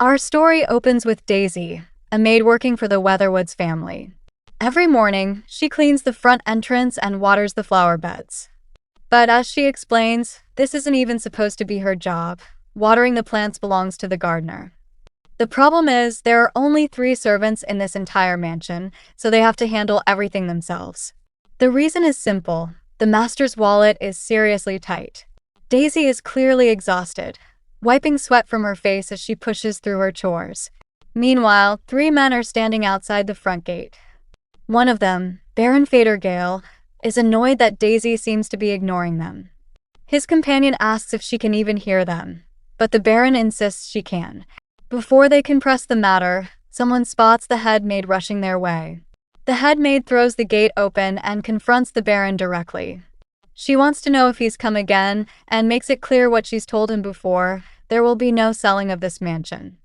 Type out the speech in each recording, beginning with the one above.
Our story opens with Daisy, a maid working for the Weatherwoods family. Every morning, she cleans the front entrance and waters the flower beds. But as she explains, this isn't even supposed to be her job. Watering the plants belongs to the gardener. The problem is, there are only 3 servants in this entire mansion, so they have to handle everything themselves. The reason is simple. The master's wallet is seriously tight. Daisy is clearly exhausted, wiping sweat from her face as she pushes through her chores. Meanwhile, 3 men are standing outside the front gate. One of them, Baron Fadergale, is annoyed that Daisy seems to be ignoring them. His companion asks if she can even hear them, but the Baron insists she can. Before they can press the matter, someone spots the head maid rushing their way. The head maid throws the gate open and confronts the Baron directly. She wants to know if he's come again and makes it clear what she's told him before: there will be no selling of this mansion.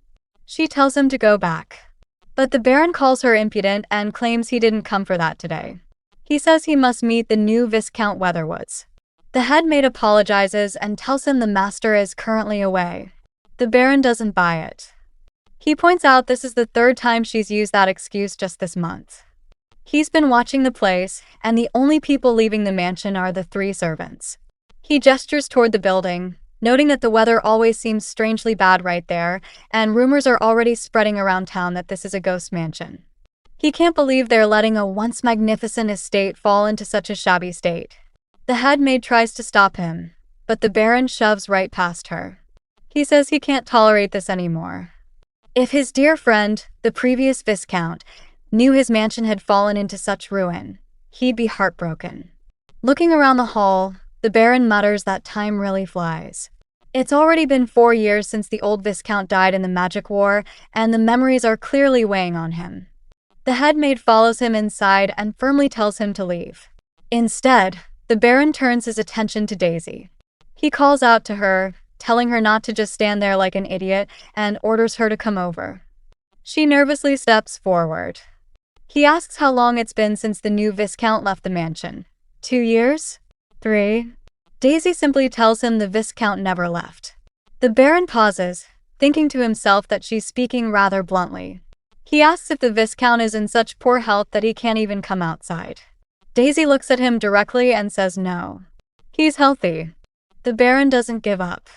She tells him to go back. But the Baron calls her impudent and claims he didn't come for that today. He says he must meet the new Viscount Weatherwoods. The head maid apologizes and tells him the master is currently away. The Baron doesn't buy it. He points out this is the 3rd time she's used that excuse just this month. He's been watching the place, and the only people leaving the mansion are the 3 servants. He gestures toward the building, noting that the weather always seems strangely bad right there, and rumors are already spreading around town that this is a ghost mansion. He can't believe they're letting a once magnificent estate fall into such a shabby state. The head maid tries to stop him, but the Baron shoves right past her. He says he can't tolerate this anymore. If his dear friend, the previous Viscount, knew his mansion had fallen into such ruin, he'd be heartbroken. Looking around the hall, the Baron mutters that time really flies. It's already been 4 years since the old Viscount died in the Magic War, and the memories are clearly weighing on him. The head maid follows him inside and firmly tells him to leave. Instead, the Baron turns his attention to Daisy. He calls out to her, telling her not to just stand there like an idiot, and orders her to come over. She nervously steps forward. He asks how long it's been since the new Viscount left the mansion. 2 years? 3? Daisy simply tells him the Viscount never left. The Baron pauses, thinking to himself that she's speaking rather bluntly. He asks if the Viscount is in such poor health that he can't even come outside. Daisy looks at him directly and says no. He's healthy. The Baron doesn't give up.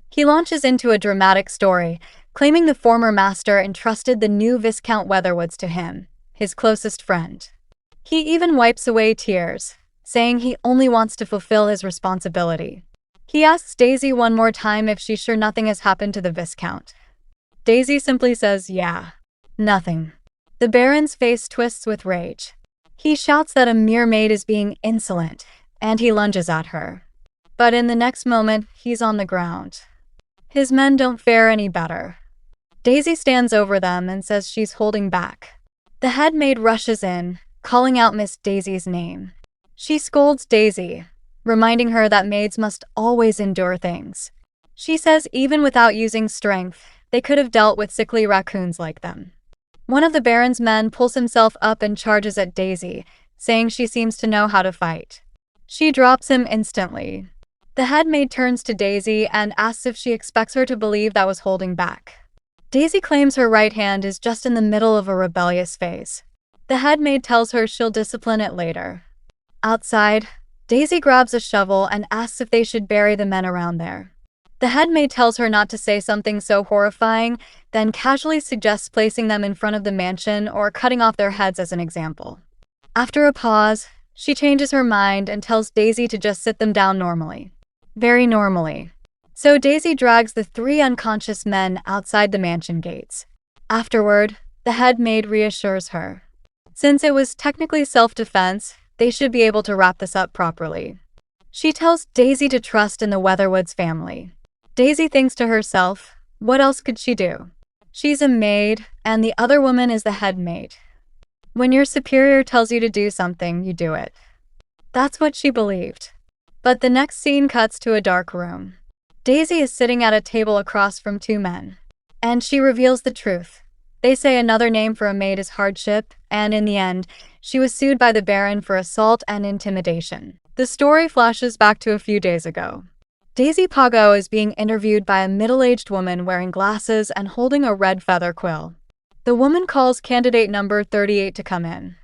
He launches into a dramatic story, claiming the former master entrusted the new Viscount Weatherwoods to him, his closest friend. He even wipes away tears, saying he only wants to fulfill his responsibility. He asks Daisy one more time if she's sure nothing has happened to the Viscount. Daisy simply says yeah. Nothing. The Baron's face twists with rage. He shouts that a mere maid is being insolent, and he lunges at her. But in the next moment, he's on the ground. His men don't fare any better. Daisy stands over them and says she's holding back. The head maid rushes in, calling out Miss Daisy's name. She scolds Daisy, reminding her that maids must always endure things. She says even without using strength, they could have dealt with sickly raccoons like them. One of the Baron's men pulls himself up and charges at Daisy, saying she seems to know how to fight. She drops him instantly. The head maid turns to Daisy and asks if she expects her to believe that was holding back. Daisy claims her right hand is just in the middle of a rebellious phase. The head maid tells her she'll discipline it later. Outside, Daisy grabs a shovel and asks if they should bury the men around there. The head maid tells her not to say something so horrifying, then casually suggests placing them in front of the mansion or cutting off their heads as an example. After a pause, she changes her mind and tells Daisy to just sit them down normally. Very normally. So Daisy drags the 3 unconscious men outside the mansion gates. Afterward, the head maid reassures her. Since it was technically self-defense, they should be able to wrap this up properly. She tells Daisy to trust in the Weatherwoods family. Daisy thinks to herself, what else could she do? She's a maid, and the other woman is the head maid. When your superior tells you to do something, you do it. That's what she believed. But the next scene cuts to a dark room. Daisy is sitting at a table across from 2 men. And she reveals the truth. They say another name for a maid is hardship, and in the end, she was sued by the Baron for assault and intimidation. The story flashes back to a few days ago. Daisy Pago is being interviewed by a middle-aged woman wearing glasses and holding a red feather quill. The woman calls candidate number 38 to come in.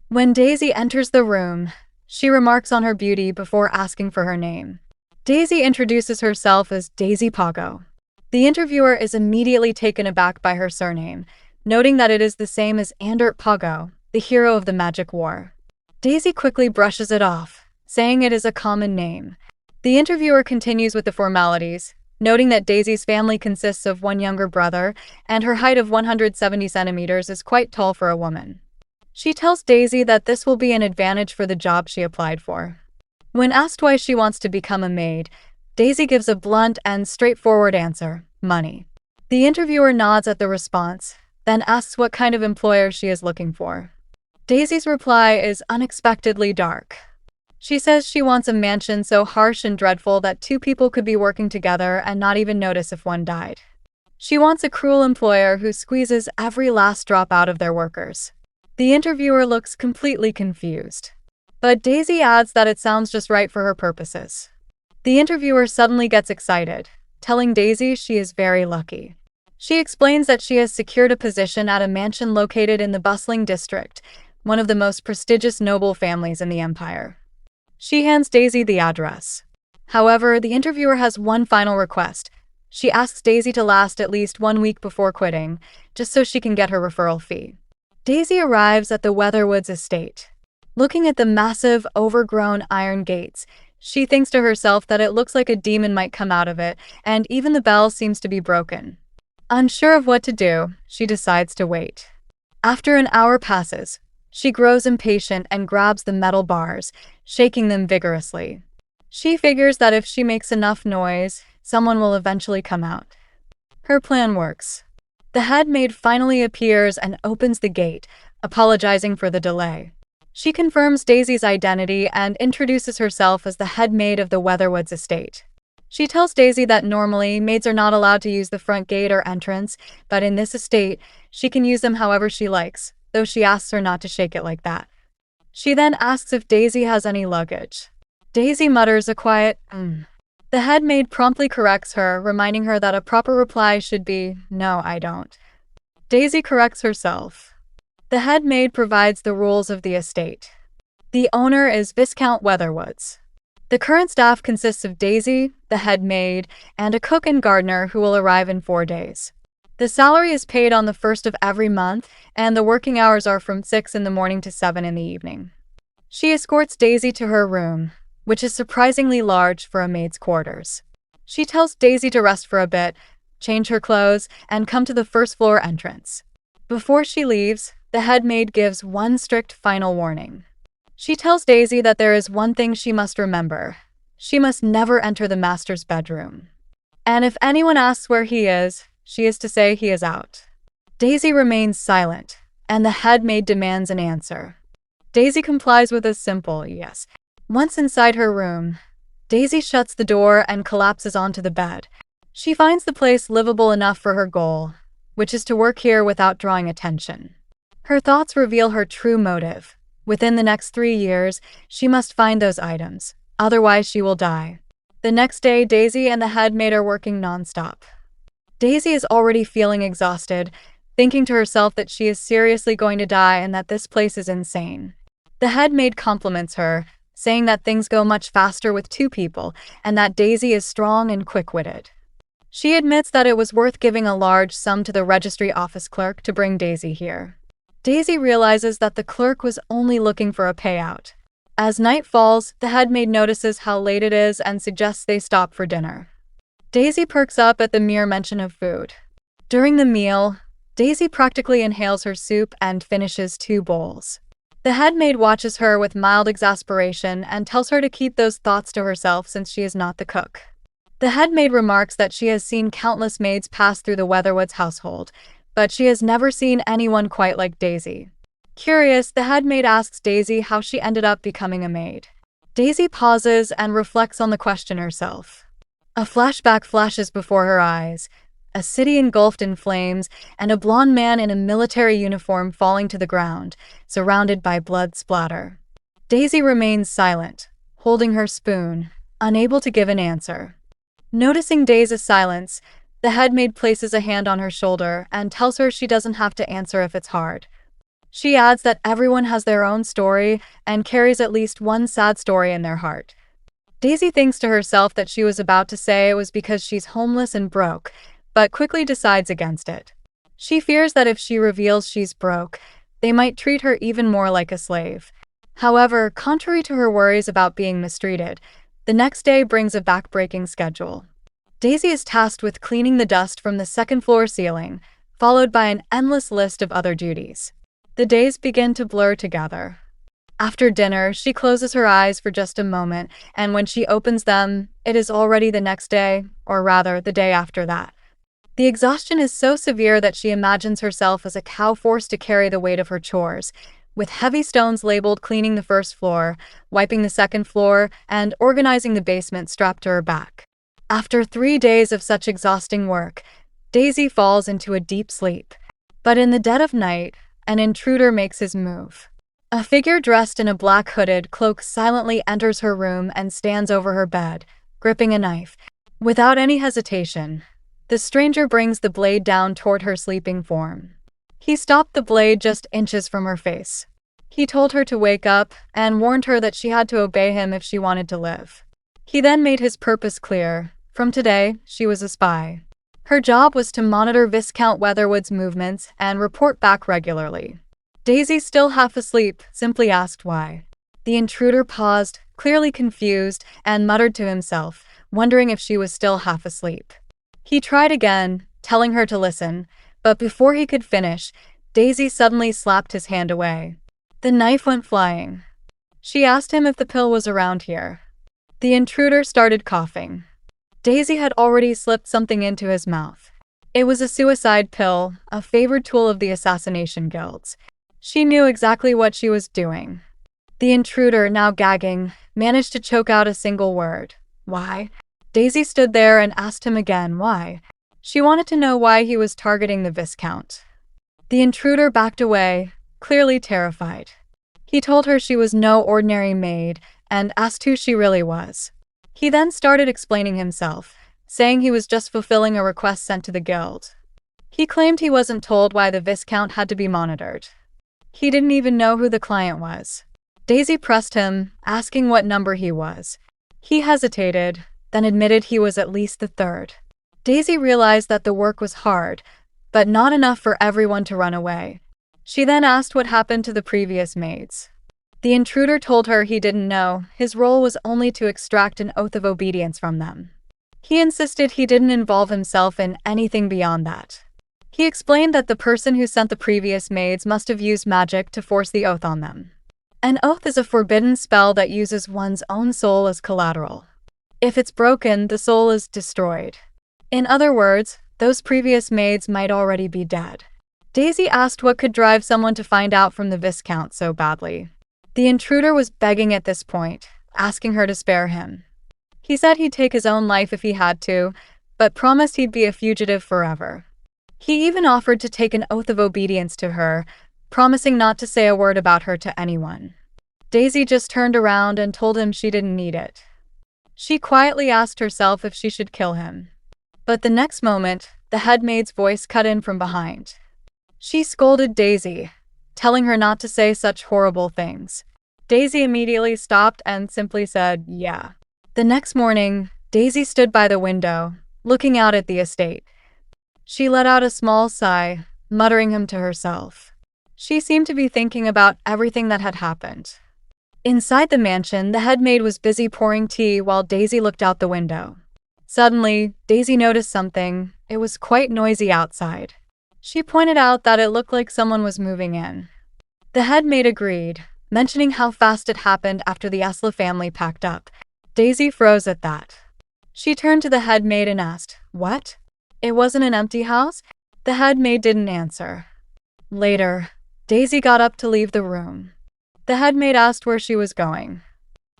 When Daisy enters the room, she remarks on her beauty before asking for her name. Daisy introduces herself as Daisy Pago. The interviewer is immediately taken aback by her surname, noting that it is the same as Andert Pago, the hero of the Magic War. Daisy quickly brushes it off, saying it is a common name. The interviewer continues with the formalities, noting that Daisy's family consists of one younger brother, and her height of 170 centimeters is quite tall for a woman. She tells Daisy that this will be an advantage for the job she applied for. When asked why she wants to become a maid, Daisy gives a blunt and straightforward answer: money. The interviewer nods at the response, then asks what kind of employer she is looking for. Daisy's reply is unexpectedly dark. She says she wants a mansion so harsh and dreadful that two people could be working together and not even notice if one died. She wants a cruel employer who squeezes every last drop out of their workers. The interviewer looks completely confused. But Daisy adds that it sounds just right for her purposes. The interviewer suddenly gets excited, telling Daisy she is very lucky. She explains that she has secured a position at a mansion located in the bustling district, one of the most prestigious noble families in the empire. She hands Daisy the address. However, the interviewer has one final request. She asks Daisy to last at least 1 week before quitting, just so she can get her referral fee. Daisy arrives at the Weatherwoods estate. Looking at the massive, overgrown iron gates, she thinks to herself that it looks like a demon might come out of it, and even the bell seems to be broken. Unsure of what to do, she decides to wait. After an hour passes, she grows impatient and grabs the metal bars, shaking them vigorously. She figures that if she makes enough noise, someone will eventually come out. Her plan works. The head maid finally appears and opens the gate, apologizing for the delay. She confirms Daisy's identity and introduces herself as the head maid of the Weatherwoods estate. She tells Daisy that normally maids are not allowed to use the front gate or entrance, but in this estate, she can use them however she likes, though she asks her not to shake it like that. She then asks if Daisy has any luggage. Daisy mutters a quiet, The head maid promptly corrects her, reminding her that a proper reply should be, "No, I don't." Daisy corrects herself. The head maid provides the rules of the estate. The owner is Viscount Weatherwoods. The current staff consists of Daisy, the head maid, and a cook and gardener who will arrive in 4 days. The salary is paid on the 1st of every month, and the working hours are from 6 in the morning to 7 in the evening. She escorts Daisy to her room, which is surprisingly large for a maid's quarters. She tells Daisy to rest for a bit, change her clothes, and come to the first floor entrance. Before she leaves, the head maid gives one strict final warning. She tells Daisy that there is one thing she must remember. She must never enter the master's bedroom. And if anyone asks where he is, she is to say he is out. Daisy remains silent, and the head maid demands an answer. Daisy complies with a simple yes. Once inside her room, Daisy shuts the door and collapses onto the bed. She finds the place livable enough for her goal, which is to work here without drawing attention. Her thoughts reveal her true motive. Within the next 3 years, she must find those items, otherwise she will die. The next day, Daisy and the head maid are working non-stop. Daisy is already feeling exhausted, thinking to herself that she is seriously going to die and that this place is insane. The head maid compliments her, saying that things go much faster with 2 people and that Daisy is strong and quick-witted. She admits that it was worth giving a large sum to the registry office clerk to bring Daisy here. Daisy realizes that the clerk was only looking for a payout. As night falls, the head maid notices how late it is and suggests they stop for dinner. Daisy perks up at the mere mention of food. During the meal, Daisy practically inhales her soup and finishes 2 bowls. The head maid watches her with mild exasperation and tells her to keep those thoughts to herself since she is not the cook. The head maid remarks that she has seen countless maids pass through the Weatherwoods household, but she has never seen anyone quite like Daisy. Curious, the head maid asks Daisy how she ended up becoming a maid. Daisy pauses and reflects on the question herself. A flashback flashes before her eyes, a city engulfed in flames, and a blond man in a military uniform falling to the ground, surrounded by blood splatter. Daisy remains silent, holding her spoon, unable to give an answer. Noticing Daisy's silence, the head maid places a hand on her shoulder and tells her she doesn't have to answer if it's hard. She adds that everyone has their own story and carries at least one sad story in their heart. Daisy thinks to herself that she was about to say it was because she's homeless and broke, but quickly decides against it. She fears that if she reveals she's broke, they might treat her even more like a slave. However, contrary to her worries about being mistreated, the next day brings a backbreaking schedule. Daisy is tasked with cleaning the dust from the second-floor ceiling, followed by an endless list of other duties. The days begin to blur together. After dinner, she closes her eyes for just a moment, and when she opens them, it is already the next day, or rather, the day after that. The exhaustion is so severe that she imagines herself as a cow forced to carry the weight of her chores, with heavy stones labeled cleaning the first floor, wiping the second floor, and organizing the basement strapped to her back. After 3 days of such exhausting work, Daisy falls into a deep sleep. But in the dead of night, an intruder makes his move. A figure dressed in a black hooded cloak silently enters her room and stands over her bed, gripping a knife. Without any hesitation, the stranger brings the blade down toward her sleeping form. He stopped the blade just inches from her face. He told her to wake up and warned her that she had to obey him if she wanted to live. He then made his purpose clear. From today, she was a spy. Her job was to monitor Viscount Weatherwood's movements and report back regularly. Daisy, still half asleep, simply asked why. The intruder paused, clearly confused, and muttered to himself, wondering if she was still half asleep. He tried again, telling her to listen, but before he could finish, Daisy suddenly slapped his hand away. The knife went flying. She asked him if the pill was around here. The intruder started coughing. Daisy had already slipped something into his mouth. It was a suicide pill, a favored tool of the assassination guilds. She knew exactly what she was doing. The intruder, now gagging, managed to choke out a single word. Why? Daisy stood there and asked him again why. She wanted to know why he was targeting the Viscount. The intruder backed away, clearly terrified. He told her she was no ordinary maid and asked who she really was. He then started explaining himself, saying he was just fulfilling a request sent to the guild. He claimed he wasn't told why the Viscount had to be monitored. He didn't even know who the client was. Daisy pressed him, asking what number he was. He hesitated, then admitted he was at least the third. Daisy realized that the work was hard, but not enough for everyone to run away. She then asked what happened to the previous maids. The intruder told her he didn't know, his role was only to extract an oath of obedience from them. He insisted he didn't involve himself in anything beyond that. He explained that the person who sent the previous maids must have used magic to force the oath on them. An oath is a forbidden spell that uses one's own soul as collateral. If it's broken, the soul is destroyed. In other words, those previous maids might already be dead. Daisy asked what could drive someone to find out from the Viscount so badly. The intruder was begging at this point, asking her to spare him. He said he'd take his own life if he had to, but promised he'd be a fugitive forever. He even offered to take an oath of obedience to her, promising not to say a word about her to anyone. Daisy just turned around and told him she didn't need it. She quietly asked herself if she should kill him. But the next moment, the head maid's voice cut in from behind. She scolded Daisy, telling her not to say such horrible things. Daisy immediately stopped and simply said, "Yeah." The next morning, Daisy stood by the window, looking out at the estate. She let out a small sigh, muttering him to herself. She seemed to be thinking about everything that had happened. Inside the mansion, the head maid was busy pouring tea while Daisy looked out the window. Suddenly, Daisy noticed something. It was quite noisy outside. She pointed out that it looked like someone was moving in. The head maid agreed, mentioning how fast it happened after the Esla family packed up. Daisy froze at that. She turned to the head maid and asked, "What? It wasn't an empty house?" The head maid didn't answer. Later, Daisy got up to leave the room. The head maid asked where she was going.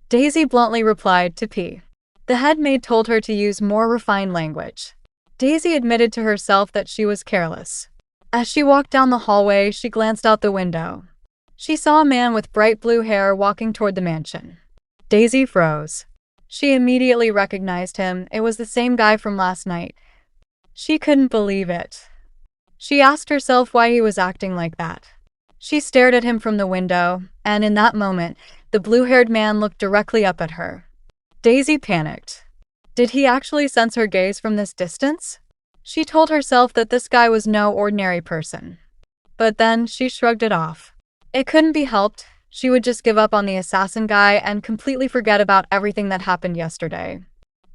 Daisy bluntly replied, "To pee." The head maid told her to use more refined language. Daisy admitted to herself that she was careless. As she walked down the hallway, she glanced out the window. She saw a man with bright blue hair walking toward the mansion. Daisy froze. She immediately recognized him. It was the same guy from last night. She couldn't believe it. She asked herself why he was acting like that. She stared at him from the window, and in that moment, the blue-haired man looked directly up at her. Daisy panicked. Did he actually sense her gaze from this distance? She told herself that this guy was no ordinary person. But then she shrugged it off. It couldn't be helped. She would just give up on the assassin guy and completely forget about everything that happened yesterday.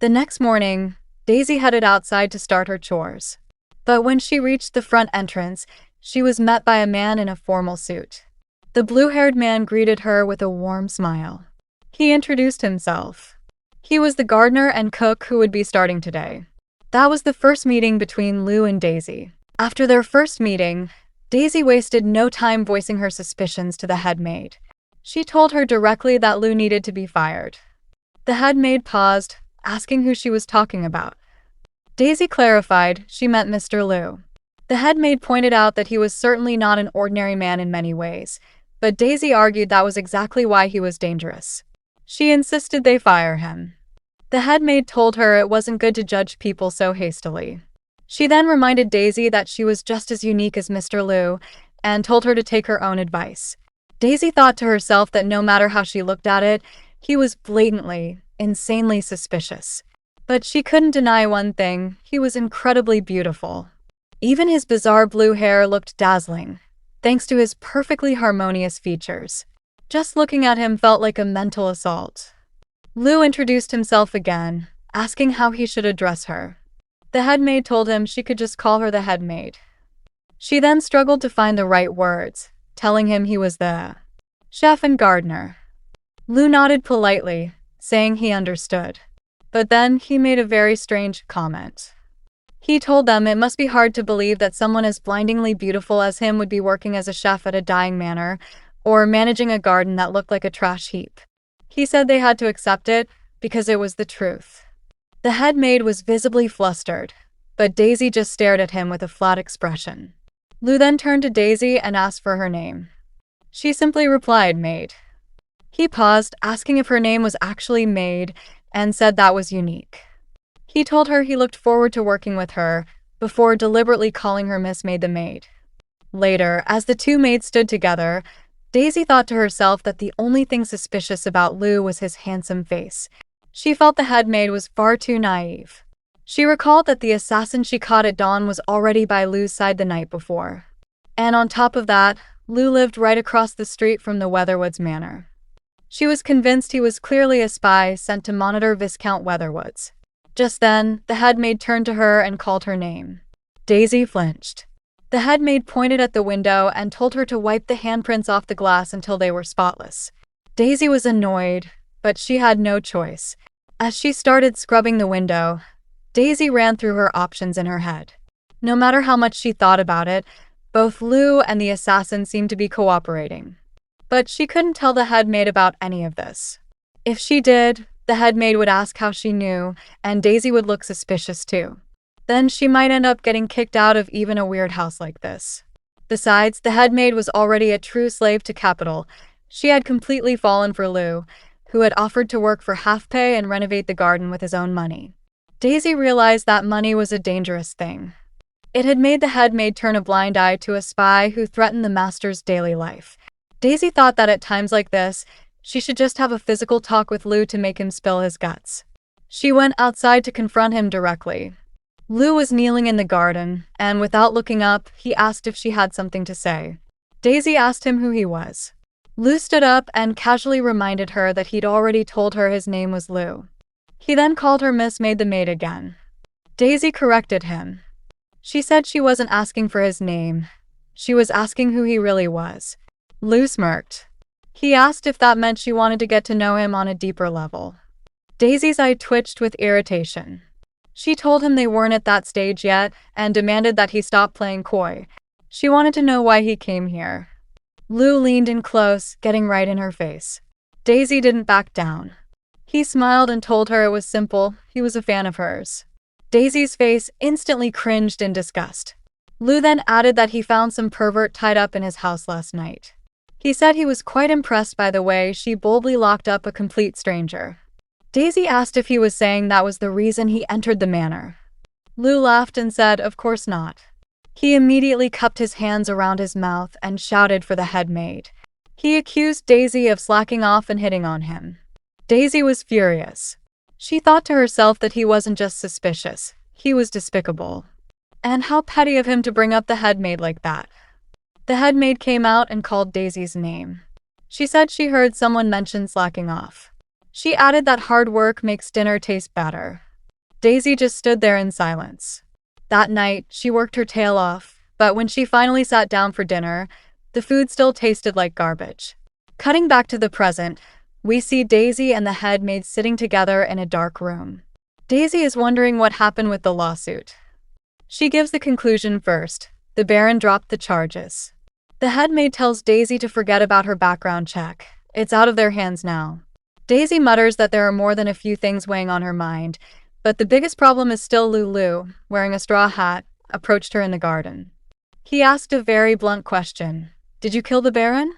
The next morning, Daisy headed outside to start her chores. But when she reached the front entrance, she was met by a man in a formal suit. The blue-haired man greeted her with a warm smile. He introduced himself. He was the gardener and cook who would be starting today. That was the first meeting between Lou and Daisy. After their first meeting, Daisy wasted no time voicing her suspicions to the head maid. She told her directly that Lou needed to be fired. The head maid paused, asking who she was talking about. Daisy clarified she meant Mr. Lou. The head maid pointed out that he was certainly not an ordinary man in many ways, but Daisy argued that was exactly why he was dangerous. She insisted they fire him. The head maid told her it wasn't good to judge people so hastily. She then reminded Daisy that she was just as unique as Mr. Lou and told her to take her own advice. Daisy thought to herself that no matter how she looked at it, he was blatantly, insanely suspicious. But she couldn't deny one thing: he was incredibly beautiful. Even his bizarre blue hair looked dazzling, thanks to his perfectly harmonious features. Just looking at him felt like a mental assault. Lou introduced himself again, asking how he should address her. The head maid told him she could just call her the head maid. She then struggled to find the right words, telling him he was the chef and gardener. Lou nodded politely, saying he understood. But then he made a very strange comment. He told them it must be hard to believe that someone as blindingly beautiful as him would be working as a chef at a dying manor, or managing a garden that looked like a trash heap. He said they had to accept it, because it was the truth. The head maid was visibly flustered, but Daisy just stared at him with a flat expression. Lou then turned to Daisy and asked for her name. She simply replied, Maid. He paused, asking if her name was actually Maid, and said that was unique. He told her he looked forward to working with her, before deliberately calling her Miss Maid the maid. Later, as the two maids stood together, Daisy thought to herself that the only thing suspicious about Lou was his handsome face. She felt the head maid was far too naive. She recalled that the assassin she caught at dawn was already by Lou's side the night before. And on top of that, Lou lived right across the street from the Weatherwoods manor. She was convinced he was clearly a spy sent to monitor Viscount Weatherwoods. Just then, the head maid turned to her and called her name. Daisy flinched. The head maid pointed at the window and told her to wipe the handprints off the glass until they were spotless. Daisy was annoyed, but she had no choice. As she started scrubbing the window, Daisy ran through her options in her head. No matter how much she thought about it, both Lou and the assassin seemed to be cooperating. But she couldn't tell the head maid about any of this. If she did, the head maid would ask how she knew, and Daisy would look suspicious too. Then she might end up getting kicked out of even a weird house like this. Besides, the head maid was already a true slave to capital. She had completely fallen for Lou, who had offered to work for half pay and renovate the garden with his own money. Daisy realized that money was a dangerous thing. It had made the head maid turn a blind eye to a spy who threatened the master's daily life. Daisy thought that at times like this, she should just have a physical talk with Lou to make him spill his guts. She went outside to confront him directly. Lou was kneeling in the garden, and without looking up, he asked if she had something to say. Daisy asked him who he was. Lou stood up and casually reminded her that he'd already told her his name was Lou. He then called her Miss Maid the maid again. Daisy corrected him. She said she wasn't asking for his name. She was asking who he really was. Lou smirked. He asked if that meant she wanted to get to know him on a deeper level. Daisy's eye twitched with irritation. She told him they weren't at that stage yet and demanded that he stop playing coy. She wanted to know why he came here. Lou leaned in close, getting right in her face. Daisy didn't back down. He smiled and told her it was simple, he was a fan of hers. Daisy's face instantly cringed in disgust. Lou then added that he found some pervert tied up in his house last night. He said he was quite impressed by the way she boldly locked up a complete stranger. Daisy asked if he was saying that was the reason he entered the manor. Lu laughed and said, "Of course not." He immediately cupped his hands around his mouth and shouted for the head maid. He accused Daisy of slacking off and hitting on him. Daisy was furious. She thought to herself that he wasn't just suspicious, he was despicable. And how petty of him to bring up the head maid like that. The head maid came out and called Daisy's name. She said she heard someone mention slacking off. She added that hard work makes dinner taste better. Daisy just stood there in silence. That night, she worked her tail off, but when she finally sat down for dinner, the food still tasted like garbage. Cutting back to the present, we see Daisy and the head maid sitting together in a dark room. Daisy is wondering what happened with the lawsuit. She gives the conclusion first. The Baron dropped the charges. The head maid tells Daisy to forget about her background check. It's out of their hands now. Daisy mutters that there are more than a few things weighing on her mind, but the biggest problem is still Lulu, wearing a straw hat, approached her in the garden. He asked a very blunt question. "Did you kill the Baron?"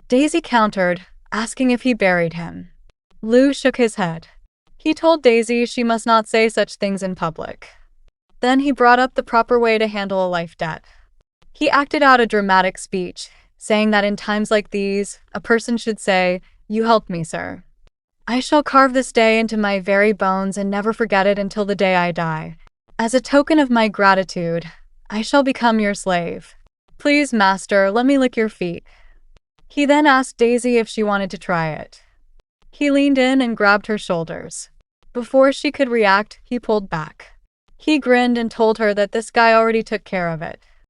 Daisy countered, asking if he buried him. Lu shook his head. He told Daisy she must not say such things in public. Then he brought up the proper way to handle a life debt. He acted out a dramatic speech, saying that in times like these, a person should say, "You helped me, sir. I shall carve this day into my very bones and never forget it until the day I die. As a token of my gratitude, I shall become your slave. Please, master, let me lick your feet." He then asked Daisy if she wanted to try it. He leaned in and grabbed her shoulders. Before she could react, he pulled back. He grinned and told her that this guy already took care of it.